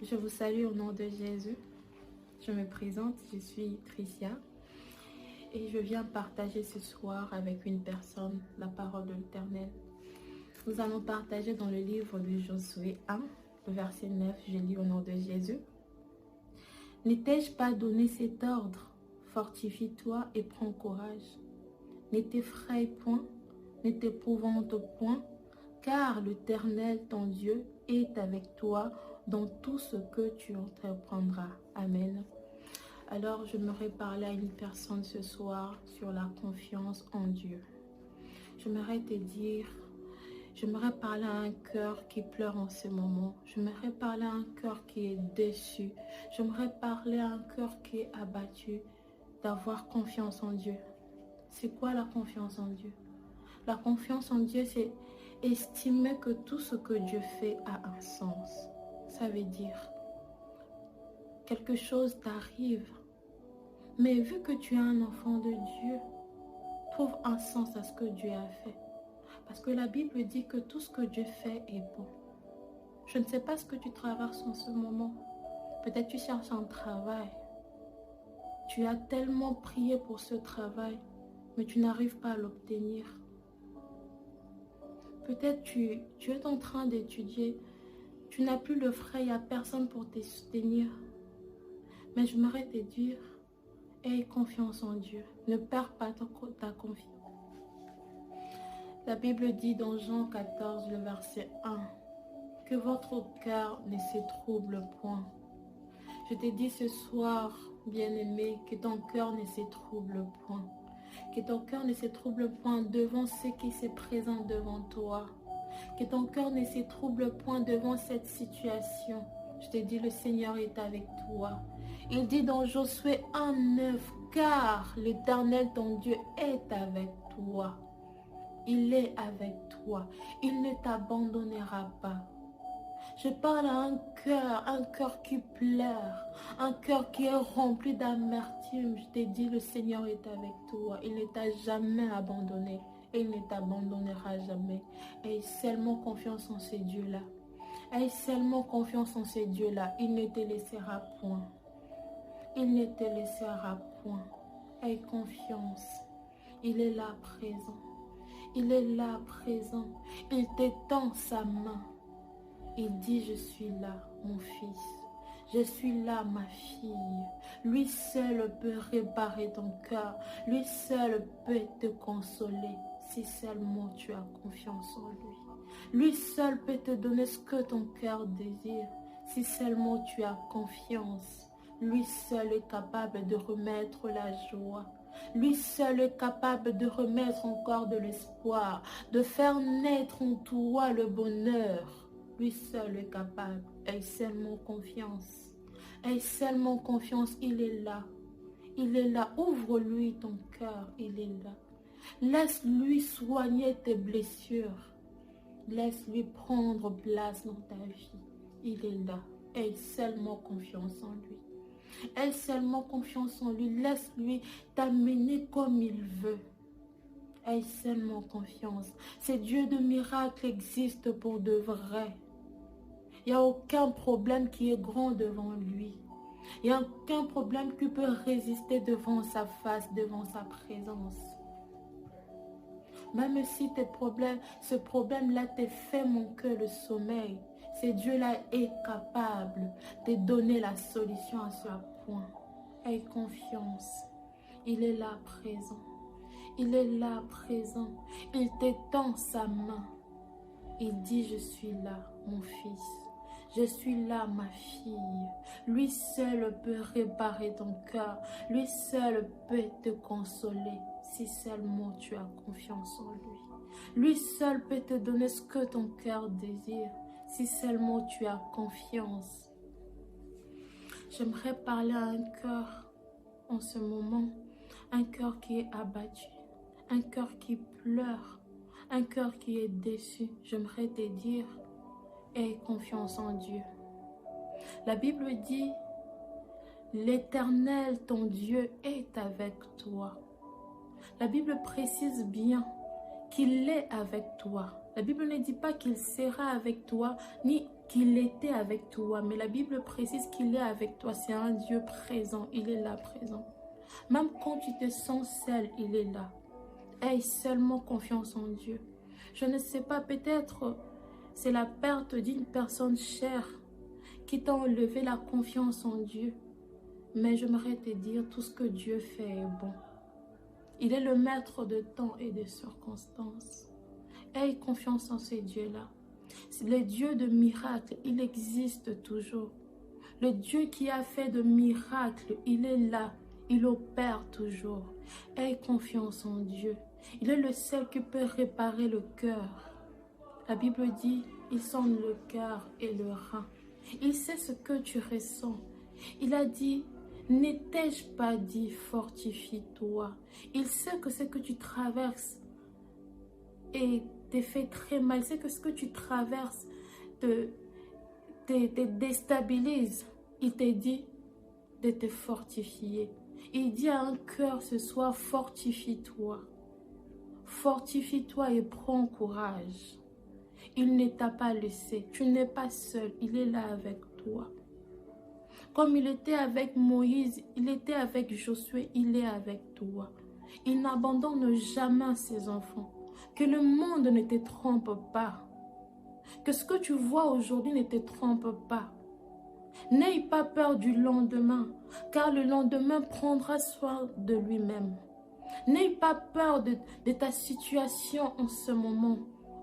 Je vous salue au nom de Jésus. Je me présente, je suis Tricia et je viens partager ce soir avec une personne la parole de l'Éternel. Nous allons partager dans le livre de Josué 1, le verset 9, je lis au nom de Jésus. Ne t'ai-je pas donné cet ordre? Fortifie-toi et prends courage. Ne t'effraie point, ne t'épouvante point, car l'Éternel, ton Dieu, est avec toi dans tout ce que tu entreprendras. Amen. Alors, j'aimerais parler à une personne ce soir sur la confiance en Dieu. J'aimerais te dire, j'aimerais parler à un cœur qui pleure en ce moment. J'aimerais parler à un cœur qui est déçu. J'aimerais parler à un cœur qui est abattu, d'avoir confiance en Dieu. C'est quoi la confiance en Dieu? La confiance en Dieu, c'est estimer que tout ce que Dieu fait a un sens. Ça veut dire, quelque chose t'arrive, mais vu que tu es un enfant de Dieu, trouve un sens à ce que Dieu a fait. Parce que la Bible dit que tout ce que Dieu fait est bon. Je ne sais pas ce que tu traverses en ce moment. Peut-être tu cherches un travail. Tu as tellement prié pour ce travail, mais tu n'arrives pas à l'obtenir. Peut-être tu es en train d'étudier. Tu n'as plus le frais, il n'y a personne pour te soutenir. Mais j'aimerais te dire, aie confiance en Dieu. Ne perds pas ta confiance. La Bible dit dans Jean 14, le verset 1, que votre cœur ne se trouble point. Je te dis ce soir, bien-aimé, que ton cœur ne se trouble point. Que ton cœur ne se trouble point devant ce qui se présente devant toi. Que ton cœur ne se trouble point devant cette situation. Je te dis, le Seigneur est avec toi. Il dit dans Josué 1:9, car l'Éternel, ton Dieu, est avec toi. Il est avec toi. Il ne t'abandonnera pas. Je parle à un cœur qui pleure, un cœur qui est rempli d'amertume. Je t'ai dit, le Seigneur est avec toi. Il ne t'a jamais abandonné et il ne t'abandonnera jamais. Aie seulement confiance en ce Dieu-là. Aie seulement confiance en ce Dieu-là. Il ne te laissera point. Il ne te laissera point. Aie confiance. Il est là présent. Il est là présent. Il t'étend sa main. Il dit, je suis là, mon fils. Je suis là, ma fille. Lui seul peut réparer ton cœur. Lui seul peut te consoler. Si seulement tu as confiance en lui. Lui seul peut te donner ce que ton cœur désire. Si seulement tu as confiance. Lui seul est capable de remettre la joie. Lui seul est capable de remettre encore de l'espoir. De faire naître en toi le bonheur. Lui seul est capable. Aie seulement confiance. Aie seulement confiance. Il est là. Il est là. Ouvre-lui ton cœur. Il est là. Laisse-lui soigner tes blessures. Laisse-lui prendre place dans ta vie. Il est là. Aie seulement confiance en lui. Aie seulement confiance en lui. Laisse-lui t'amener comme il veut. Aie seulement confiance. Ce Dieu de miracles existe pour de vrai. Il n'y a aucun problème qui est grand devant lui. Il n'y a aucun problème qui peut résister devant sa face, devant sa présence. Même si ce problème-là te fait manquer le sommeil, ce Dieu-là est capable de donner la solution à ce point. Aie confiance. Il est là présent. Il est là présent. Il t'étend sa main. Il dit, je suis là, mon fils. Je suis là, ma fille. Lui seul peut réparer ton cœur. Lui seul peut te consoler. Si seulement tu as confiance en lui. Lui seul peut te donner ce que ton cœur désire. Si seulement tu as confiance. J'aimerais parler à un cœur en ce moment. Un cœur qui est abattu. Un cœur qui pleure. Un cœur qui est déçu. J'aimerais te dire, aie confiance en Dieu. La Bible dit, l'Éternel, ton Dieu, est avec toi. La Bible précise qu'il est avec toi. La Bible ne dit pas qu'il sera avec toi, ni qu'il était avec toi. Mais la Bible précise qu'il est avec toi. C'est un Dieu présent. Il est là présent. Même quand tu te sens seul, il est là. Aie seulement confiance en Dieu. Je ne sais pas, peut-être c'est la perte d'une personne chère qui t'a enlevé la confiance en Dieu. Mais j'aimerais te dire, tout ce que Dieu fait est bon. Il est le maître de temps et de circonstances. Aie confiance en ce Dieu-là. Le Dieu de miracles, il existe toujours. Le Dieu qui a fait de miracles, il est là. Il opère toujours. Aie confiance en Dieu. Il est le seul qui peut réparer le cœur. La Bible dit, il sonde le cœur et le rein. Il sait ce que tu ressens. Il a dit, n'étais-je pas dit, fortifie-toi. Il sait que ce que tu traverses et te fait très mal. Il sait que ce que tu traverses te déstabilise. Il te dit de te fortifier. Il dit à un cœur ce soir, fortifie-toi. Fortifie-toi et prends courage. Il ne t'a pas laissé. Tu n'es pas seul. Il est là avec toi. Comme il était avec Moïse, il était avec Josué, il est avec toi. Il n'abandonne jamais ses enfants. Que le monde ne te trompe pas. Que ce que tu vois aujourd'hui ne te trompe pas. N'aie pas peur du lendemain, car le lendemain prendra soin de lui-même. N'aie pas peur de ta situation en ce moment.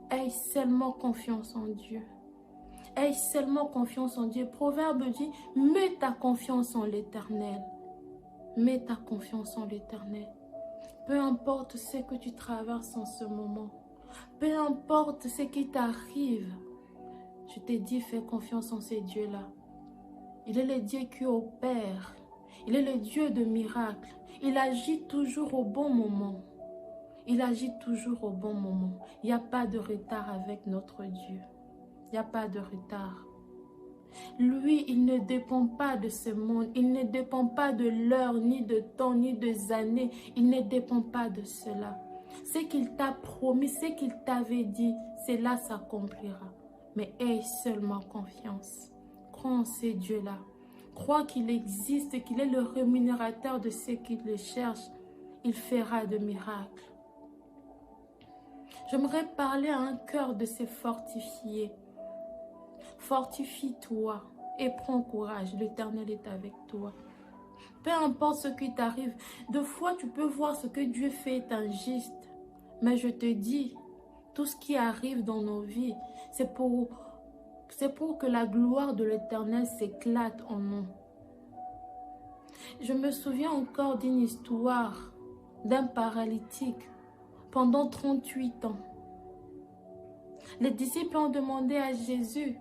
Aie seulement confiance en Dieu. Aie seulement confiance en Dieu. Proverbe dit, mets ta confiance en l'Éternel. Mets ta confiance en l'Éternel. Peu importe ce que tu traverses en ce moment. Peu importe ce qui t'arrive. Je te dis, fais confiance en ces dieux-là. Il est le Dieu qui opère. Il est le Dieu de miracles. Il agit toujours au bon moment. Il agit toujours au bon moment. Il n'y a pas de retard avec notre Dieu. Il n'y a pas de retard. Lui, il ne dépend pas de ce monde. Il ne dépend pas de l'heure, ni de temps, ni des années. Il ne dépend pas de cela. Ce qu'il t'a promis, ce qu'il t'avait dit, cela s'accomplira. Mais aie seulement confiance. Crois en ces dieux-là. Crois qu'il existe, qu'il est le rémunérateur de ceux qui le cherchent. Il fera de miracles. J'aimerais parler à un cœur de se fortifier. Fortifie-toi et prends courage. L'Éternel est avec toi. Peu importe ce qui t'arrive. Deux fois, tu peux voir ce que Dieu fait est injuste. Mais je te dis, tout ce qui arrive dans nos vies, c'est pour que la gloire de l'Éternel s'éclate en nous. Je me souviens encore d'une histoire d'un paralytique pendant 38 ans. Les disciples ont demandé à Jésus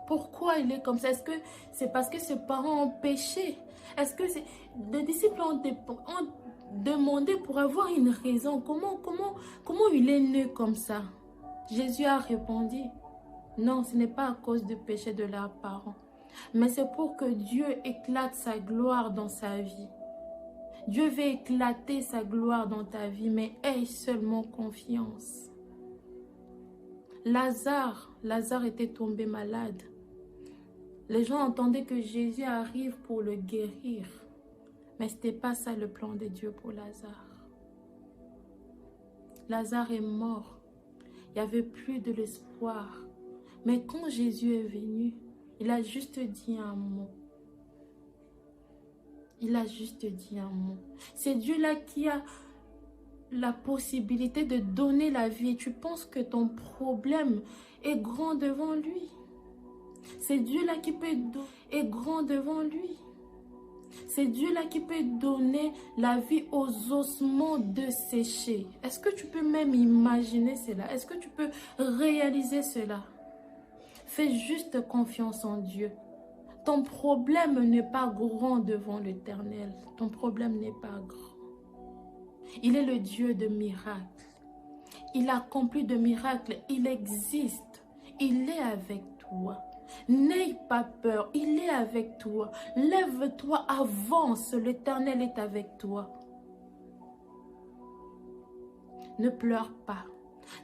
pourquoi il est comme ça. Est-ce que c'est parce que ses parents ont péché? Est-ce que les disciples ont demandé pour avoir une raison? Comment il est né comme ça? Jésus a répondu, non, ce n'est pas à cause du péché de leurs parents, mais c'est pour que Dieu éclate sa gloire dans sa vie. Dieu veut éclater sa gloire dans ta vie, mais aie seulement confiance. Lazare était tombé malade. Les gens entendaient que Jésus arrive pour le guérir, mais ce n'était pas ça le plan de Dieu pour Lazare. Lazare est mort. Il n'y avait plus de l'espoir. Mais quand Jésus est venu, il a juste dit un mot. Il a juste dit un mot. C'est Dieu-là qui a la possibilité de donner la vie. Tu penses que ton problème est grand devant lui. C'est Dieu-là qui peut est grand devant lui. C'est Dieu-là qui peut donner la vie aux ossements desséchés. Est-ce que tu peux même imaginer cela? Est-ce que tu peux réaliser cela? Fais juste confiance en Dieu. Ton problème n'est pas grand devant l'Éternel. Ton problème n'est pas grand. Il est le Dieu de miracles. Il accomplit de miracles. Il existe. Il est avec toi. N'aie pas peur. Il est avec toi. Lève-toi, avance. L'Éternel est avec toi. Ne pleure pas.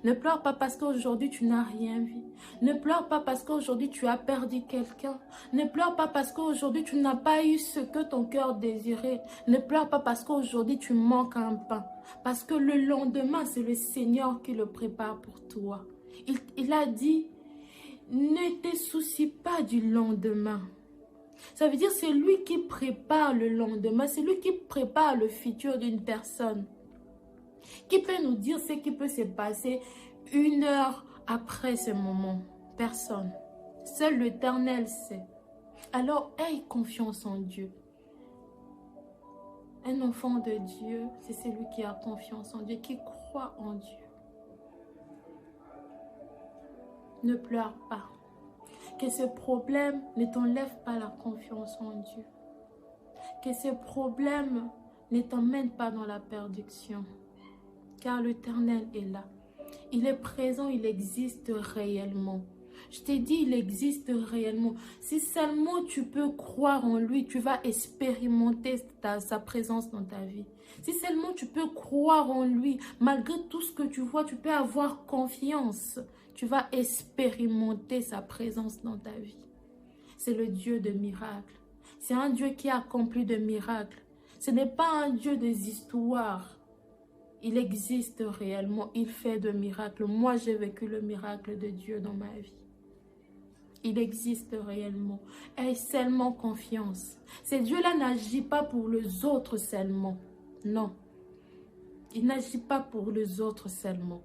Ne pleure pas parce qu'aujourd'hui tu n'as rien vu. Ne pleure pas parce qu'aujourd'hui tu as perdu quelqu'un. Ne pleure pas parce qu'aujourd'hui tu n'as pas eu ce que ton cœur désirait. Ne pleure pas parce qu'aujourd'hui tu manques un pain. Parce que le lendemain, c'est le Seigneur qui le prépare pour toi. Il a dit, ne te soucie pas du lendemain. Ça veut dire c'est lui qui prépare le lendemain. C'est lui qui prépare le futur d'une personne. Qui peut nous dire ce qui peut se passer 1 heure après ce moment? Personne. Seul l'Éternel sait. Alors, aie confiance en Dieu. Un enfant de Dieu, c'est celui qui a confiance en Dieu, qui croit en Dieu. Ne pleure pas. Que ce problème ne t'enlève pas la confiance en Dieu. Que ce problème ne t'emmène pas dans la perdition. Car l'Éternel est là. Il est présent, il existe réellement. Je t'ai dit, il existe réellement. Si seulement tu peux croire en lui, tu vas expérimenter sa présence dans ta vie. Si seulement tu peux croire en lui, malgré tout ce que tu vois, tu peux avoir confiance. Tu vas expérimenter sa présence dans ta vie. C'est le Dieu de miracles. C'est un Dieu qui accomplit de miracles. Ce n'est pas un Dieu des histoires. Il existe réellement, il fait de miracles. Moi, j'ai vécu le miracle de Dieu dans ma vie. Il existe réellement. Aie seulement confiance. Ce Dieu-là n'agit pas pour les autres seulement. Non. Il n'agit pas pour les autres seulement.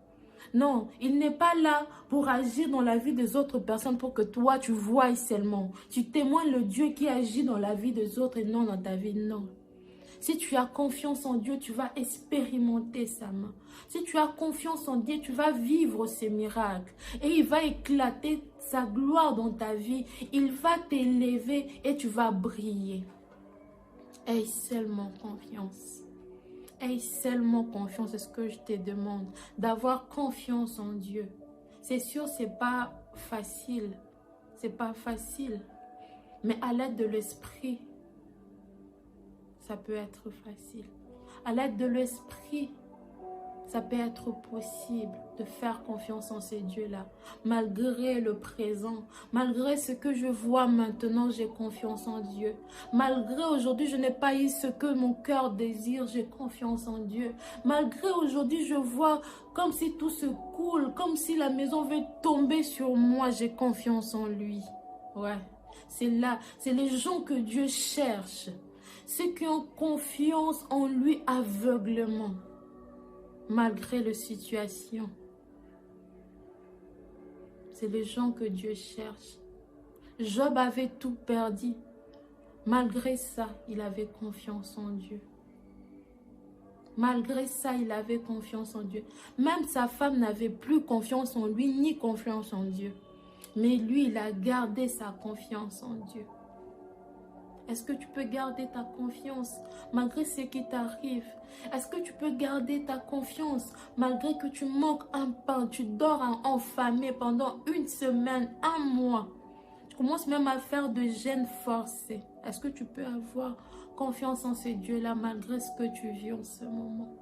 Non, il n'est pas là pour agir dans la vie des autres personnes pour que toi, tu voies seulement. Tu témoignes le Dieu qui agit dans la vie des autres et non dans ta vie, non. Si tu as confiance en Dieu, tu vas expérimenter sa main. Si tu as confiance en Dieu, tu vas vivre ses miracles. Et il va éclater sa gloire dans ta vie. Il va t'élever et tu vas briller. Aie seulement confiance. Aie seulement confiance, c'est ce que je te demande. D'avoir confiance en Dieu. C'est sûr, c'est pas facile. C'est pas facile. Mais à l'aide de l'Esprit, ça peut être facile. À l'aide de l'Esprit, ça peut être possible de faire confiance en ces dieux-là. Malgré le présent, malgré ce que je vois maintenant, j'ai confiance en Dieu. Malgré aujourd'hui, je n'ai pas eu ce que mon cœur désire, j'ai confiance en Dieu. Malgré aujourd'hui, je vois comme si tout se coule, comme si la maison veut tomber sur moi, j'ai confiance en lui. Ouais, c'est là, c'est les gens que Dieu cherche. Ceux qui ont confiance en lui aveuglement, malgré la situation. C'est les gens que Dieu cherche. Job avait tout perdu. Malgré ça, il avait confiance en Dieu. Malgré ça, il avait confiance en Dieu. Même sa femme n'avait plus confiance en lui, ni confiance en Dieu. Mais lui, il a gardé sa confiance en Dieu. Est-ce que tu peux garder ta confiance malgré ce qui t'arrive? Est-ce que tu peux garder ta confiance malgré que tu manques un pain, tu dors affamé pendant 1 semaine, 1 mois? Tu commences même à faire de jeûnes forcés. Est-ce que tu peux avoir confiance en ce Dieu-là malgré ce que tu vis en ce moment?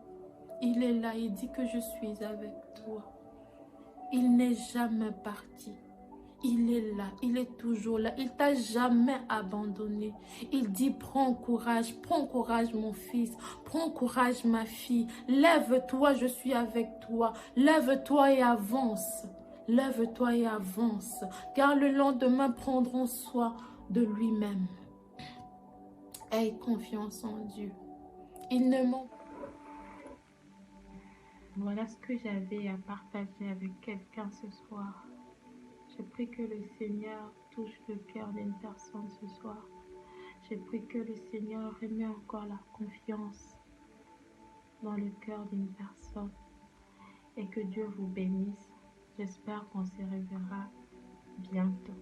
Il est là, il dit que je suis avec toi. Il n'est jamais parti. Il est là, il est toujours là, il t'a jamais abandonné. Il dit, prends courage mon fils, prends courage ma fille, lève-toi, je suis avec toi, lève-toi et avance, lève-toi et avance, car le lendemain prendront soin de lui-même. Aie confiance en Dieu, il ne ment pas. Voilà ce que j'avais à partager avec quelqu'un ce soir. Je prie que le Seigneur touche le cœur d'une personne ce soir. Je prie que le Seigneur remet encore la confiance dans le cœur d'une personne. Et que Dieu vous bénisse. J'espère qu'on se reverra bientôt.